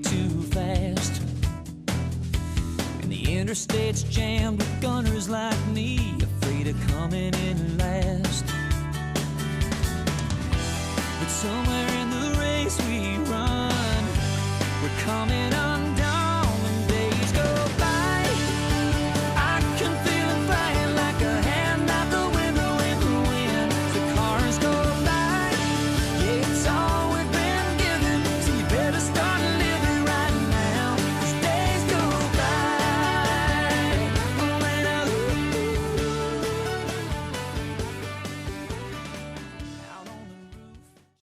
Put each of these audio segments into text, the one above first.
too fast. And the interstate's jammed with gunners like me, afraid of coming in last. But somewhere in the race we run, we're coming undone when days go by. I can feel it flying like a hand out the window in the wind. The cars go by, yeah, it's all we've been given, so you better start living right now, 'cause days go by. Oh, and out on the roof.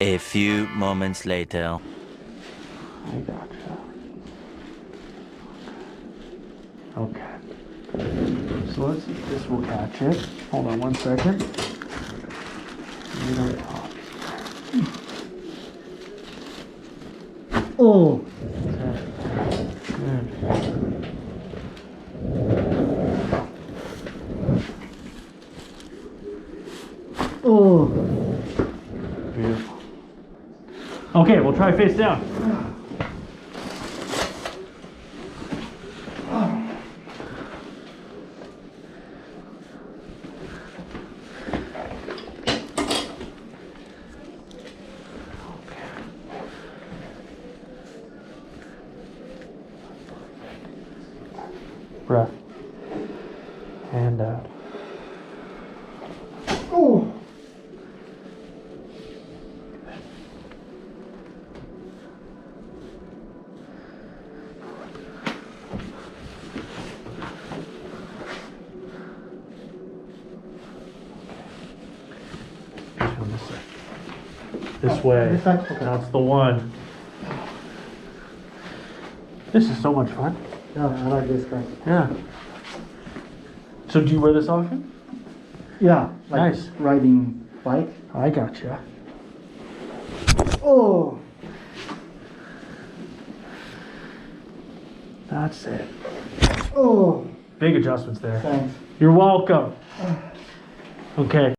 A few moments later. I gotcha. Okay. So let's see if this will catch it. Hold on one second. Right on top. Oh! Good. Oh! Beautiful. Okay, we'll try face down. Breath. And out. Oh! This way. This side? Okay. That's the one. This is so much fun. Yeah, I like this guy. Yeah. So do you wear this often? Yeah, like Nice. riding bike. I gotcha. Oh! That's it. Oh! Big adjustments there. Thanks. You're welcome. Okay.